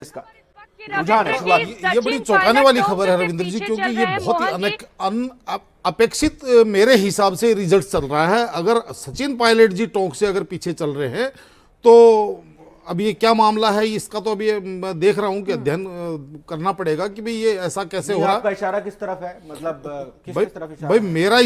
इसका रुझान है फिलहाल। ये बड़ी चौंकाने वाली खबर है रविंद्र जी, क्योंकि ये बहुत ही अपेक्षित मेरे हिसाब से रिजल्ट चल रहा है। अगर सचिन पायलट जी टोंक से अगर पीछे चल रहे हैं तो अब ये क्या मामला है इसका तो अभी मैं देख रहा हूं कि अध्ययन करना पड़ेगा कि भाई ये ऐसा कैसे हो रहा है। आपका इशारा किस तरफ है, मतलब किस तरफ इशारा? भाई मेरा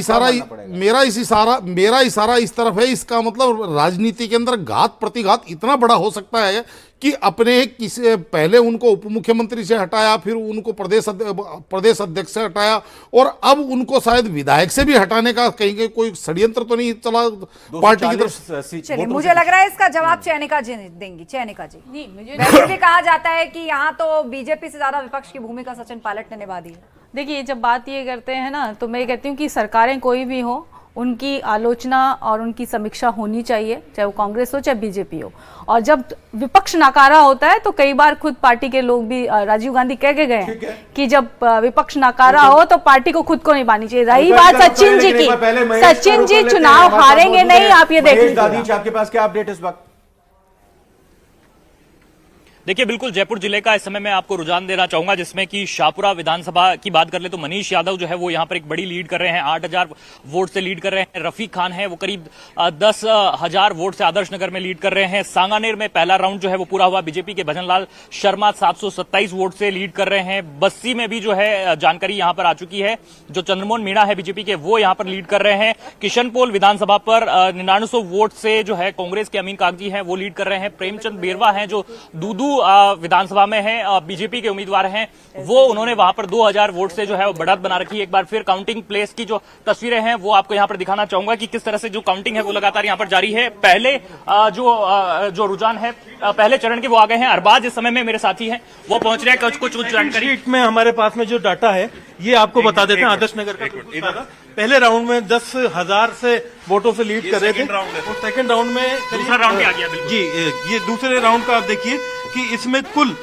इशारा इस तरफ है। इसका मतलब राजनीति के अंदर घात प्रतिघात इतना बड़ा हो सकता है कि अपने किसी पहले उनको उप मुख्यमंत्री से हटाया, फिर उनको प्रदेश अध्यक्ष से हटाया और अब उनको शायद विधायक से भी हटाने का कहीं कोई षड्यंत्र तो नहीं चला पार्टी की तरफ। चलिए, मुझे लग रहा है इसका जवाब चयनिका जी देंगी। चयनिका जी, नहीं, वैसे भी कहा जाता है कि यहाँ तो बीजेपी से ज्यादा विपक्ष की भूमिका सचिन पायलट ने निभा दी है। देखिए, जब बात ये करते हैं ना, तो मैं कहती हूँ कि सरकारें कोई भी हो, उनकी आलोचना और उनकी समीक्षा होनी चाहिए, चाहे वो कांग्रेस हो चाहे बीजेपी हो। और जब विपक्ष नाकारा होता है तो कई बार खुद पार्टी के लोग भी, राजीव गांधी कह के गए हैं कि जब विपक्ष नाकारा हो तो पार्टी को खुद को निभानी चाहिए। रही बात सचिन जी की, सचिन जी चुनाव हारेंगे नहीं, आप ये देख लीजिए। आपके पास क्या अपडेट इस वक्त? देखिए, बिल्कुल जयपुर जिले का इस समय मैं आपको रुझान देना चाहूंगा, जिसमें कि शाहपुरा विधानसभा की बात कर ले तो मनीष यादव जो है वो यहां पर एक बड़ी लीड कर रहे हैं, 8,000 वोट से लीड कर रहे हैं। रफीक खान है वो करीब 10,000 वोट से आदर्श नगर में लीड कर रहे हैं। सांगानेर में पहला राउंड जो है वो पूरा हुआ, बीजेपी के भजनलाल शर्मा 727 वोट से लीड कर रहे हैं। बस्सी में भी जो है जानकारी यहां पर आ चुकी है, जो चंद्रमोहन मीणा है बीजेपी के, वो यहां पर लीड कर रहे हैं। किशनपोल विधानसभा पर 9900 वोट से जो है कांग्रेस के अमीन कागजी हैं वो लीड कर रहे हैं। प्रेमचंद बेरवा हैं जो दूदू विधानसभा में है, बीजेपी के उम्मीदवार हैं, वो उन्होंने वहां पर 2000 वोट से जो है वो बढ़त बना रखी है। एक बार फिर काउंटिंग प्लेस की जो तस्वीरें हैं वो आपको यहां पर दिखाना चाहूंगा कि किस तरह से जो काउंटिंग है वो लगातार यहां पर जारी है। पहले जो रुझान है पहले चरण के वो आ गए हैं। अरबाज इस समय में मेरे साथी हैं, वो पहुंच रहे हैं। कुछ जानकारी शीट में हमारे पास में जो डाटा है ये आपको बता देते हैं। आदर्श नगर का पहले राउंड में 10,000 से वोटों से लीड कर रहे थे और सेकंड राउंड में दूसरा राउंड आ गया। जी, ये दूसरे राउंड का आप देखिए कि इसमें कुल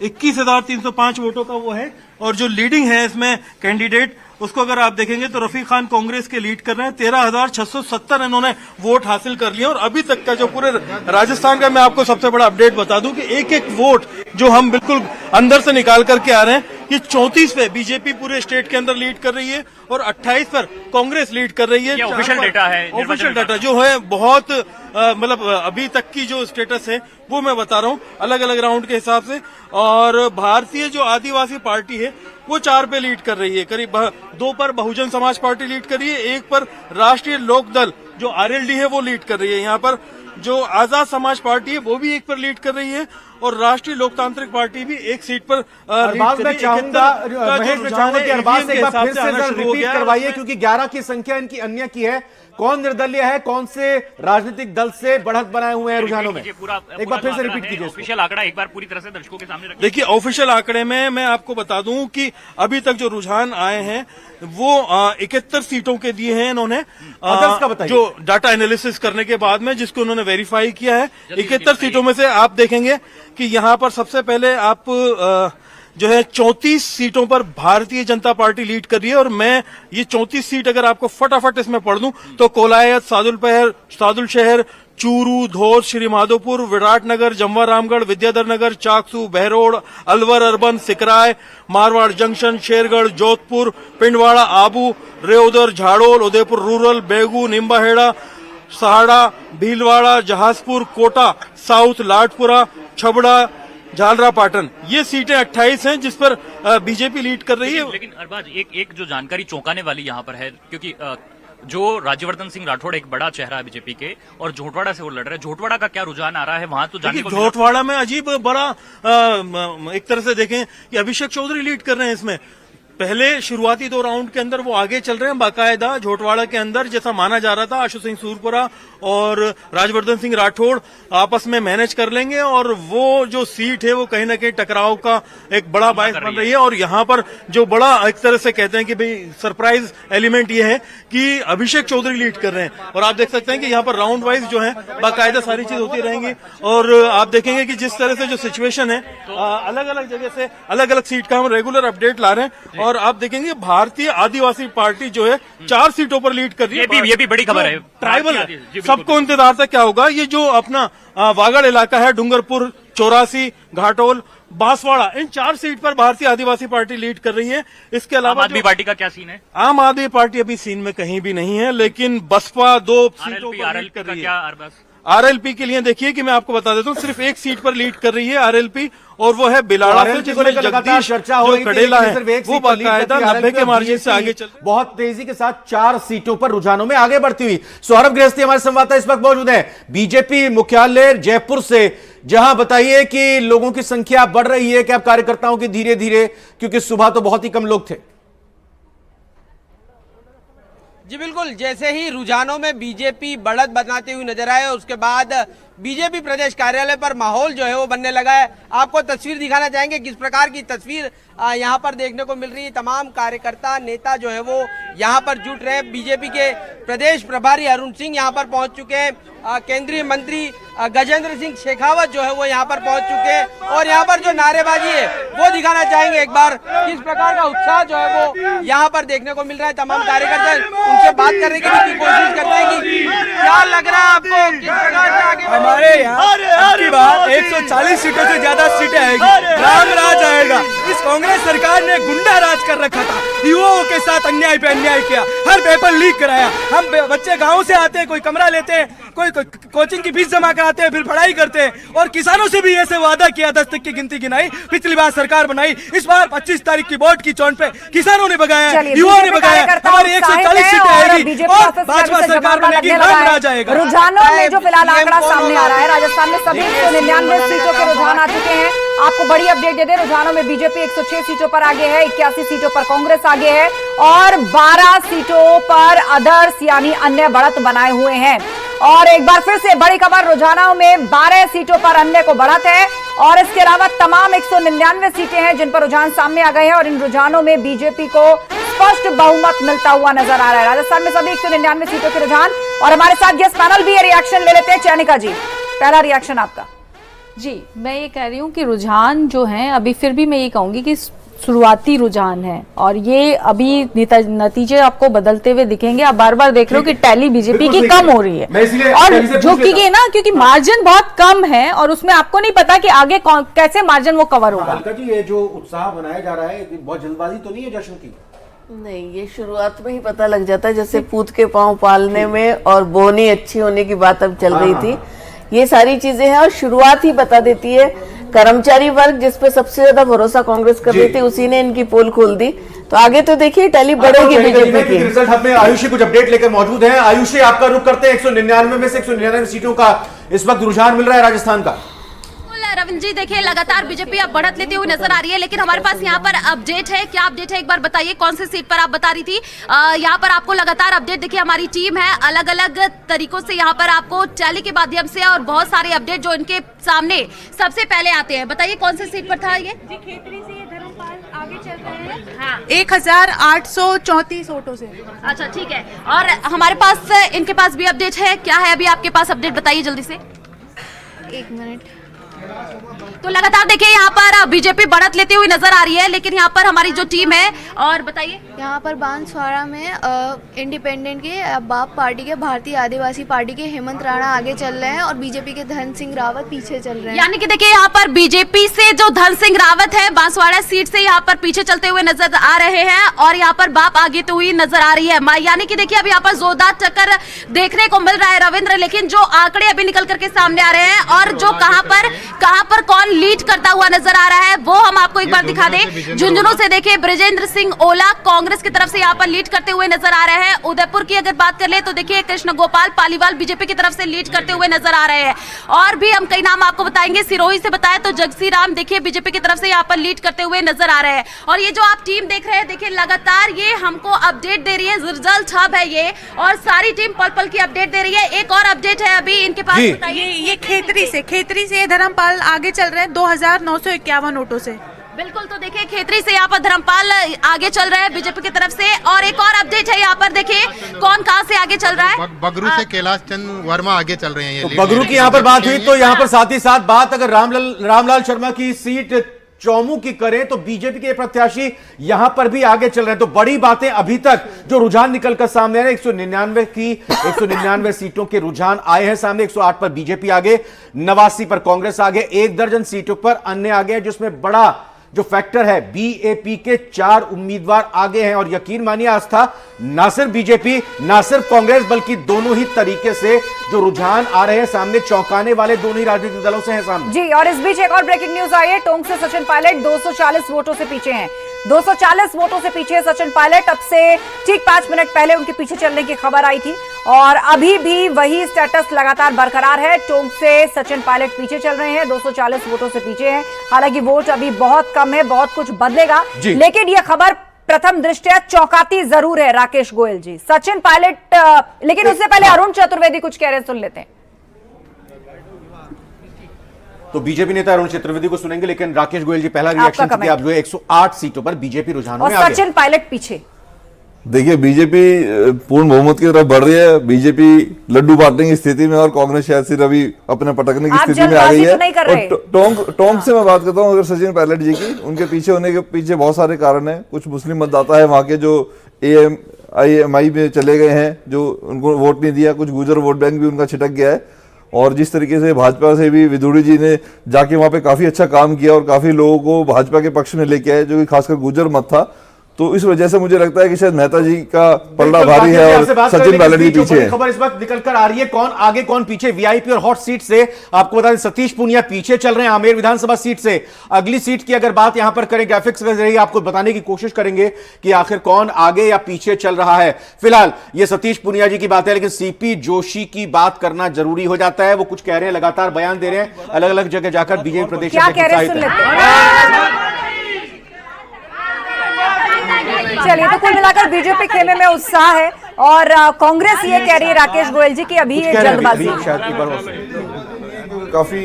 21,305 वोटों का वो है। और जो लीडिंग है इसमें कैंडिडेट, उसको अगर आप देखेंगे तो रफीक खान कांग्रेस के लीड कर रहे हैं, 13,670 इन्होंने वोट हासिल कर लिए। और अभी तक का जो पूरे राजस्थान का मैं आपको सबसे बड़ा अपडेट बता दूं कि एक एक वोट जो हम बिल्कुल अंदर से निकाल करके आ रहे हैं, ये 34 पे बीजेपी पूरे स्टेट के अंदर लीड कर रही है और 28 पर कांग्रेस लीड कर रही है। ऑफिशियल डेटा है, ऑफिशियल डाटा जो है बहुत मतलब अभी तक की जो स्टेटस है वो मैं बता रहा हूँ अलग अलग राउंड के हिसाब से। और भारतीय जो आदिवासी पार्टी है वो 4 पे लीड कर रही है, करीब 2 पर बहुजन समाज पार्टी लीड कर रही है, 1 पर राष्ट्रीय लोक दल जो आरएलडी है वो लीड कर रही है। यहाँ पर जो आजाद समाज पार्टी है वो भी 1 पर लीड कर रही है और राष्ट्रीय लोकतांत्रिक पार्टी भी 1 सीट पर अरबाज में चाहूंगा कि अरबाज से एक बार फिर से रिपीट करवाइए, क्योंकि 11 की संख्या इनकी अन्य की है। कौन निर्दलीय है, कौन से राजनीतिक दल से बढ़त बनाए हुए हैं रुझानों में? एक बार फिर से रिपीट कीजिए। ऑफिशियल आंकड़ा एक बार पूरी तरह से दर्शकों के सामने रखिए। देखिए, ऑफिशियल आंकड़े में मैं आपको बता दूं कि अभी तक जो रुझान आए हैं वो 71 सीटों के दिए हैं इन्होंने, जो डाटा एनालिसिस करने के बाद में जिसको उन्होंने वेरीफाई किया है। 71 सीटों में से आप देखेंगे कि यहाँ पर सबसे पहले आप जो है 34 सीटों पर भारतीय जनता पार्टी लीड कर रही है। और मैं ये 34 सीट अगर आपको फटाफट इसमें पढ़ दूं तो Kolayat, Sadul Shahar, Churu, Dhaur, Shri Madhopur, Viratnagar, Jamwa Ramgarh, Vidhyadhar Nagar, Chaksu, Behror, Alwar urban, Sikrai, Marwar junction, Shergarh, Jodhpur, Pindwara, Abu, Reodar, Jhadol, Udaipur rural, Begun, Nimbahera, Sahara, Bhilwara, Jahazpur, Kota south, Ladpura, Chhabra, Jhalra Patan, ये सीटें 28 हैं जिस पर बीजेपी लीड कर रही है। लेकिन अरबाज एक जो जानकारी चौंकाने वाली यहाँ पर है, क्योंकि जो राज्यवर्धन सिंह राठौड़ एक बड़ा चेहरा है बीजेपी के और झोटवाड़ा से वो लड़ रहे हैं, झोटवाड़ा का क्या रुझान आ रहा है वहां तो जाने को? झोटवाड़ा में अजीब बड़ा एक तरह से देखें कि अभिषेक चौधरी लीड कर रहे हैं इसमें। पहले शुरुआती 2 राउंड के अंदर वो आगे चल रहे हैं बाकायदा। झोटवाड़ा के अंदर जैसा माना जा रहा था आशु सिंह सूरपुरा और राजवर्धन सिंह राठौड़ आपस में मैनेज कर लेंगे और वो जो सीट है वो कहीं ना कहीं टकराव का एक बड़ा बायस बन रही है। और यहाँ पर जो बड़ा एक तरह से कहते हैं कि भाई सरप्राइज एलिमेंट ये है कि अभिषेक चौधरी लीड कर रहे हैं। और आप देख सकते हैं कि यहाँ पर राउंड वाइज जो है बाकायदा सारी चीज होती रहेंगी। और आप देखेंगे कि जिस तरह से जो सिचुएशन है अलग अलग जगह से अलग अलग सीट का हम रेगुलर अपडेट ला रहे हैं। और आप देखेंगे भारतीय आदिवासी पार्टी जो है 4 सीटों पर लीड कर रही है। ये भी बड़ी खबर है। ट्राइबल सबको इंतजार था क्या होगा। ये जो अपना वागड़ इलाका है, डूंगरपुर, 84, घाटोल, बांसवाड़ा, इन 4 सीट पर भारतीय आदिवासी पार्टी लीड कर रही है। इसके आम अलावा आदमी पार्टी का क्या सीन है? आम आदमी पार्टी अभी सीन में कहीं भी नहीं है, लेकिन बसपा 2 सीटों पर लीड आरएलपी कर का रही क्या? है। आरएलपी के लिए देखिए कि मैं आपको बता देता हूँ, सिर्फ 1 सीट पर लीड कर रही है आरएलपी, और वो है बिलाड़ा से, जिसमें जगदीश जो कडेला है वो बाकायदा 90 के मार्जिन से आगे चल। बहुत तेजी के साथ 4 सीटों पर रुझानों में आगे बढ़ती हुई। सौरभ गृहस्थी हमारे संवाददाता इस वक्त मौजूद है बीजेपी मुख्यालय जयपुर से, जहां बताइए कि लोगों की संख्या बढ़ रही है कि अब कार्यकर्ताओं की धीरे धीरे, क्योंकि सुबह तो बहुत ही कम लोग थे। जी बिल्कुल, जैसे ही रुझानों में बीजेपी बढ़त बनाते हुए नजर आए, उसके बाद बीजेपी प्रदेश कार्यालय पर माहौल जो है वो बनने लगा है। आपको तस्वीर दिखाना चाहेंगे किस प्रकार की तस्वीर यहाँ पर देखने को मिल रही है। तमाम कार्यकर्ता नेता जो है वो यहाँ पर जुट रहे हैं। बीजेपी के प्रदेश प्रभारी अरुण सिंह यहाँ पर पहुँच चुके हैं, केंद्रीय मंत्री गजेंद्र सिंह शेखावत जो है वो यहाँ पर पहुँच चुके हैं, और यहाँ पर जो नारेबाजी है वो दिखाना चाहेंगे एक बार, किस प्रकार का उत्साह जो है वो यहाँ पर देखने को मिल रहा है। तमाम कार्यकर्ता उनसे बात करने की भी कोशिश करते हैं कि क्या लग रहा है आपको, किस प्रकार से आगे हमारे यहाँ की बात 140 सीटों से ज्यादा सीटें आएगी, राम राज आएगा। इस कांग्रेस सरकार ने गुंडा राज कर रखा था, युवाओं के साथ अन्याय पे अन्याय किया, हर पेपर लीक कराया। हम बच्चे गाँव से आते हैं, कोई कमरा लेते हैं, कोई कोचिंग की फीस जमा कराते हैं, फिर पढ़ाई करते हैं, और किसानों से भी ऐसे वादा किया, 10 तक की गिनती गिनाई, पिछली बार सरकार बनाई, इस बार 25 तारीख की वोट की चोट पे किसानों ने भगाया, युवाओं ने भगाया। हमारी 140 सीटें आएगी और भाजपा सरकार बनेगी, राम राज आएगा। रुझानों में जो फिलहाल आंकड़ा सामने आ रहा है, राजस्थान में सभी 199 सीटों के रुझान आ चुके हैं। आपको बड़ी अपडेट दे दें, रुझानों में बीजेपी 106 सीटों पर आगे है, 81 सीटों पर कांग्रेस आगे है, और 12 सीटों पर अदर्स यानी अन्य बढ़त बनाए हुए हैं। और एक बार फिर से बड़ी खबर, रुझानों में 12 सीटों पर अन्य को बढ़त है, और इसके अलावा तमाम 199 सीटें हैं जिन पर रुझान सामने आ गए हैं, और इन रुझानों में बीजेपी को स्पष्ट बहुमत मिलता हुआ नजर आ रहा है। राजस्थान में सभी 199 सीटों के रुझान, और हमारे साथ गेस्ट पैनल भी ये रिएक्शन ले लेते हैं। चयनिका जी, पहला रिएक्शन आपका। जी, मैं ये कह रही हूँ कि रुझान जो हैं अभी, फिर भी मैं ये कहूँगी कि शुरुआती रुझान है, और ये अभी नतीजे आपको बदलते हुए दिखेंगे। आप बार बार देख रहे हो कि टैली बीजेपी की कम हो रही है, और जो कि ना, क्योंकि मार्जिन बहुत कम है, और उसमें आपको नहीं पता कि आगे कैसे मार्जिन वो कवर होगा। अलका जी, ये जो उत्साह बनाया जा रहा है, बहुत जल्दबाजी तो नहीं है जश्न की? नहीं, ये शुरुआत में ही पता लग जाता है, जैसे पूत के पांव पालने में और बोनी अच्छी होने की बात अब चल रही थी। ये सारी चीजें हैं, और शुरुआत ही बता देती है। कर्मचारी वर्ग जिस पे सबसे ज्यादा भरोसा कांग्रेस कर रही थी, उसी ने इनकी पोल खोल दी, तो आगे तो देखिए टैली बढ़ेगी बीजेपी की। रिजल्ट हमें आयुषी कुछ अपडेट लेकर मौजूद है। आयुषी, आपका रुख करते हैं 199 में से 199 सीटों का इस वक्त रुझान मिल रहा है राजस्थान का। रविंद्र जी, देखिए लगातार बीजेपी अब बढ़त लेती हुई नजर आ रही है, लेकिन हमारे पास यहाँ पर अपडेट है। क्या अपडेट है, एक बार बताइए, कौन सी सीट पर आप बता रही थी? यहाँ पर आपको लगातार अपडेट, देखिए हमारी टीम है अलग अलग तरीकों से यहाँ पर आपको टैली के माध्यम से, और बहुत सारे अपडेट जो इनके सामने सबसे पहले आते हैं। बताइए कौन सी सीट पर था ये? खेतरी से धर्मपाल आगे चल रहे हैं, हाँ, 1834 वोटों से। अच्छा, ठीक है, और हमारे पास इनके पास भी अपडेट है। क्या है अभी आपके पास अपडेट, बताइए जल्दी से। 1 मिनट। तो लगातार देखिए यहाँ पर बीजेपी बढ़त लेती हुई नजर आ रही है, लेकिन यहाँ पर हमारी जो टीम है, और बताइए यहाँ पर बांसवाड़ा में इंडिपेंडेंट के बाप पार्टी के भारतीय आदिवासी पार्टी के हेमंत राणा आगे चल रहे हैं, और बीजेपी के धन सिंह रावत पीछे चल रहे हैं। यानी कि देखिए यहाँ पर बीजेपी से जो धन सिंह रावत है बांसवाड़ा सीट से यहाँ पर पीछे चलते हुए नजर आ रहे हैं, और यहाँ पर बाप आगे तो हुई नजर आ रही है। यानी कि देखिए अब यहाँ पर जोरदार टक्कर देखने को मिल रहा है रविंद्र, लेकिन जो आंकड़े अभी निकल करके सामने आ रहे हैं, और जो कहां पर कौन लीड करता हुआ नजर आ रहा है, वो हम आपको एक बार दिखा दें। झुंझुनू से देखिए ब्रिजेंद्र सिंह ओला कांग्रेस की तरफ से यहाँ पर लीड करते हुए नजर आ रहे हैं। उदयपुर की अगर बात कर ले तो देखिए कृष्ण गोपाल पालीवाल बीजेपी की तरफ से लीड करते हुए नजर आ रहे हैं, और भी हम कई नाम आपको बताएंगे। सिरोही से बताएं तो जगसी राम देखिए बीजेपी की तरफ से यहाँ पर लीड करते हुए नजर आ रहे हैं, और ये जो आप टीम देख रहे हैं, देखिए लगातार ये हमको अपडेट दे रही है, रिजल्ट हब है ये, और सारी टीम पल पल की अपडेट दे रही है। एक और अपडेट है अभी इनके पास, ये खेतरी से धर्मपाल आगे चल रहे हैं 2951 वोटों से। बिल्कुल, तो देखिए खेतरी से यहाँ पर धर्मपाल आगे चल रहे हैं बीजेपी की तरफ से, और एक और अपडेट है यहाँ पर देखिए कौन कहां से आगे चल रहा है। बगरू से कैलाश चंद वर्मा आगे चल रहे हैं। तो बगरू की यहाँ पर बात हुई, तो यहाँ पर साथ ही साथ बात अगर रामलाल शर्मा की सीट चौमुखी करें तो बीजेपी के प्रत्याशी यहां पर भी आगे चल रहे हैं। तो बड़ी बातें अभी तक जो रुझान निकलकर सामने आ रहे हैं, 199 सीटों के रुझान आए हैं सामने। 108 पर बीजेपी आगे, 89 पर कांग्रेस आगे, 1 दर्जन सीटों पर अन्य आगे हैं, जिसमें बड़ा जो फैक्टर है बीएपी के 4 उम्मीदवार आगे हैं। और यकीन मानिए आस्था, ना सिर्फ बीजेपी ना सिर्फ कांग्रेस बल्कि दोनों ही तरीके से जो रुझान आ रहे हैं सामने, चौंकाने वाले दोनों ही राजनीतिक दलों से हैं सामने जी। और इस बीच एक और ब्रेकिंग न्यूज आई है, टोंक से सचिन पायलट 240 वोटों से पीछे हैं। 240 वोटों से पीछे सचिन पायलट। अब से ठीक 5 मिनट पहले उनके पीछे चलने की खबर आई थी और अभी भी वही स्टेटस लगातार बरकरार है। टोंक से सचिन पायलट पीछे चल रहे हैं, 240 वोटों से पीछे हैं। हालांकि वोट अभी बहुत कम है, बहुत कुछ बदलेगा, लेकिन यह खबर प्रथम दृष्टया चौंकाती जरूर है। राकेश गोयल जी, सचिन पायलट, लेकिन उससे पहले अरुण चतुर्वेदी कुछ कह रहे हैं, सुन लेते हैं। तो बीजेपी नेता अरुण चतुर्वेदी को सुनेंगे, लेकिन राकेश गोयल जी पहला रिएक्शन चूंकि आप जो है 108 सीटों पर बीजेपी रुझानों में आगे, सचिन पायलट पीछे। देखिए, बीजेपी पूर्ण बहुमत की तरफ बढ़ रही है। बीजेपी लड्डू बांटने की स्थिति में और कांग्रेस शायद सिर्फ अभी अपने पटकने की स्थिति में आ गई है। और टोंक से मैं बात करता हूं अगर सचिन पायलट जी की, उनके पीछे होने के पीछे बहुत सारे कारण हैं। कुछ मुस्लिम मतदाता है वहां के जो AMI में चले गए हैं, जो उनको वोट नहीं दिया। कुछ गुर्जर वोट बैंक भी उनका छिटक गया है। और जिस तरीके से भाजपा से भी विदुड़ी जी ने जाके वहां पे काफी अच्छा काम किया और काफी लोगों को भाजपा के पक्ष में लेके आए, जो कि खासकर गुर्जर मत था। तो इस वजह से मुझे लगता है कि शायद मेहता जी का पलड़ा भारी है और सचिन पायलट जी पीछे है। खबर इस वक्त निकल कर आ रही है, कौन आगे कौन पीछे। वीआईपी और हॉट सीट से आपको बता दें, सतीश पूनिया पीछे चल रहे हैं आमेर विधानसभा सीट से। अगली सीट की अगर बात यहां पर करें, ग्राफिक्स रही, आपको बताने की कोशिश करेंगे कि आखिर कौन आगे या पीछे चल रहा है। फिलहाल ये सतीश पूनिया जी की बात है, लेकिन सीपी जोशी की बात करना जरूरी हो जाता है। वो कुछ कह रहे हैं, लगातार बयान दे रहे हैं, अलग अलग जगह जाकर बीजेपी प्रदेश चलिए, तो कुल मिलाकर बीजेपी खेमे में उत्साह है और कांग्रेस ये कह रही है राकेश गोयल जी की अभी ये जल्दबाजी। काफी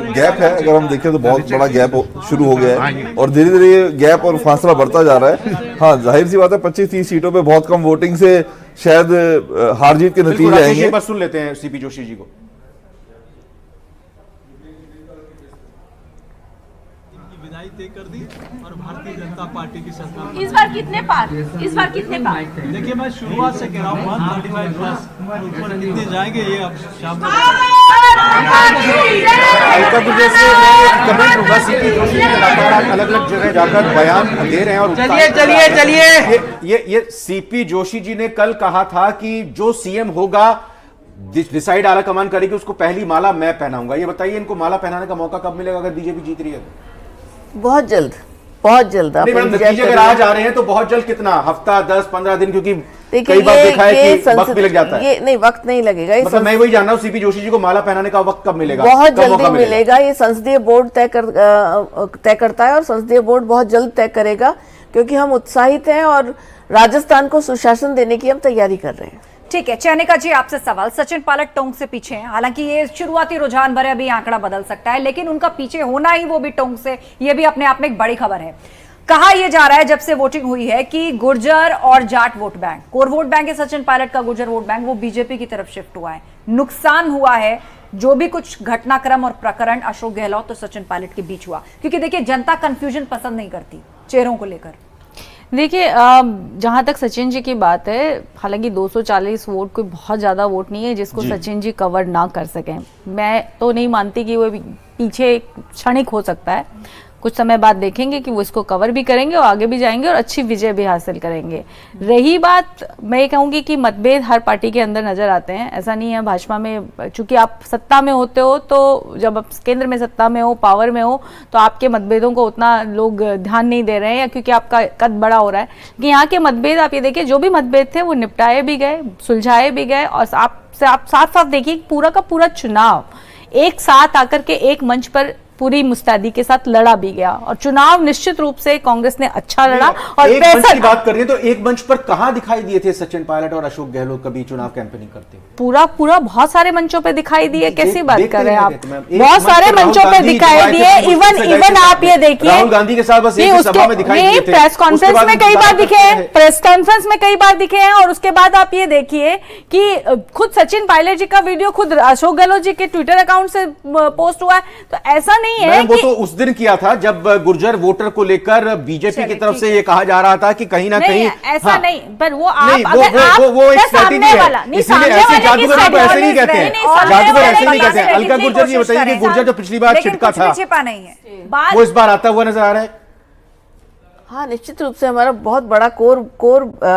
गैप है, अगर हम देखें तो बहुत बड़ा गैप शुरू हो गया है और धीरे धीरे ये गैप और फासला बढ़ता जा रहा है। हाँ, जाहिर सी बात है 25-30 सीटों पे बहुत कम वोटिंग से शायद हार जीत के नतीजे आएंगे। सुन लेते हैं सीपी जोशी जी को। विदाई तय कर दी और भारतीय जनता पार्टी की सरकार इस बार कितने पार? देखिए, मैं शुरुआत से कह रहा हूँ 135 प्लस ऊपर कितने जाएंगे ये अब शाम अलग अलग जगह जाकर बयान दे रहे हैं। और चलिए ये सीपी जोशी जी ने कल कहा था कि जो सीएम होगा, डिसाइड आला कमान करेगी, उसको पहली माला मैं पहनाऊंगा। ये बताइए, इनको माला पहनाने का मौका कब मिलेगा अगर बीजेपी जीत रही है? बहुत जल्द, बहुत जल्द। नतीजे अगर आज आ रहे हैं तो बहुत जल्द, कितना हफ्ता 10-15 दिन, क्योंकि कई बार देखा है कि वक्त भी लग जाता है। ये नहीं, वक्त नहीं लगेगा। मतलब मैं वही जान रहा हूँ, सीपी जोशी जी को माला पहनाने का वक्त कब मिलेगा? बहुत जल्दी मिलेगा। ये संसदीय बोर्ड तय करता है और संसदीय बोर्ड बहुत जल्द तय करेगा, क्योंकि हम उत्साहित हैं और राजस्थान को सुशासन देने की हम तैयारी कर रहे हैं। ठीक है, चयनिका जी आपसे सवाल। सचिन पायलट टोंक से पीछे हैं, हालांकि ये शुरुआती रुझान भरे, अभी आंकड़ा बदल सकता है, लेकिन उनका पीछे होना ही वो भी टोंक से, ये भी अपने आप में एक बड़ी खबर है। कहा यह जा रहा है जब से वोटिंग हुई है कि गुर्जर और Jat vote bank, core vote bank है सचिन पायलट का गुर्जर वोट बैंक, वो बीजेपी की तरफ शिफ्ट हुआ है। नुकसान हुआ है, जो भी कुछ घटनाक्रम और प्रकरण अशोक गहलोत और सचिन पायलट के बीच हुआ, क्योंकि देखिए जनता कंफ्यूजन पसंद नहीं करती चेहरों को लेकर। देखिए, जहां तक सचिन जी की बात है, हालांकि 240 वोट कोई बहुत ज्यादा वोट नहीं है जिसको सचिन जी कवर ना कर सकें। मैं तो नहीं मानती कि वो पीछे क्षणिक हो सकता है, कुछ समय बाद देखेंगे कि वो इसको कवर भी करेंगे और आगे भी जाएंगे और अच्छी विजय भी हासिल करेंगे। रही बात, मैं ये कहूँगी कि मतभेद हर पार्टी के अंदर नजर आते हैं, ऐसा नहीं है भाजपा में, चूंकि आप सत्ता में होते हो, तो जब आप केंद्र में सत्ता में हो, पावर में हो, तो आपके मतभेदों को उतना लोग ध्यान नहीं दे रहे हैं, या क्योंकि आपका कद बड़ा हो रहा है। कि यहाँ के मतभेद आप ये देखिए, जो भी मतभेद थे वो निपटाए भी गए, सुलझाए भी गए, और आप साथ साथ देखिए पूरा का पूरा चुनाव एक साथ आकर के एक मंच पर पूरी मुस्तैदी के साथ लड़ा भी गया, और चुनाव निश्चित रूप से कांग्रेस ने अच्छा लड़ा। और एक मंच की बात कर रही है, तो एक मंच पर कहां दिखाई दिए थे सचिन पायलट और अशोक गहलोत कभी चुनाव कैंपेनिंग करते हुए? पूरा बहुत सारे मंचों पे दिखाई दिए। कैसी बात कर रहे हैं आप? बहुत सारे मंचों पे दिखाई दिए। इवन आप ये देखिए, राहुल गांधी के साथ बस एक सभा में दिखाई दिए थे, प्रेस कॉन्फ्रेंस में कई बार दिखे हैं, प्रेस कॉन्फ्रेंस में कई बार दिखे हैं। और उसके बाद आप ये देखिए कि खुद सचिन पायलट जी का वीडियो खुद अशोक गहलोत जी के ट्विटर अकाउंट से पोस्ट हुआ है। तो ऐसा नहीं है मैम, वो तो उस दिन किया था जब गुर्जर वोटर को लेकर बीजेपी की तरफ से ये कहा जा रहा था कि कहीं ना कहीं ऐसा हाँ, नहीं, पर वो आप नहीं, अगर आप वो एक सामने स्ट्रेटेजी वाला, है, नहीं, इसीलिए सामने ऐसे वाले की जादूगर को ऐसे नहीं strategy कहते हैं, नहीं, सामने जादूगर वाले ऐसे नहीं की कहते हैं। अलका strategy गुर्जर ये कोशिश बताइए कि करें। गुर्जर जो पिछली बार लेकिन छिटका कुछ भी था छिपा नहीं है। वो इस बार आता हुआ नजर आ रहा है। हाँ, निश्चित रूप से हमारा बहुत बड़ा कोर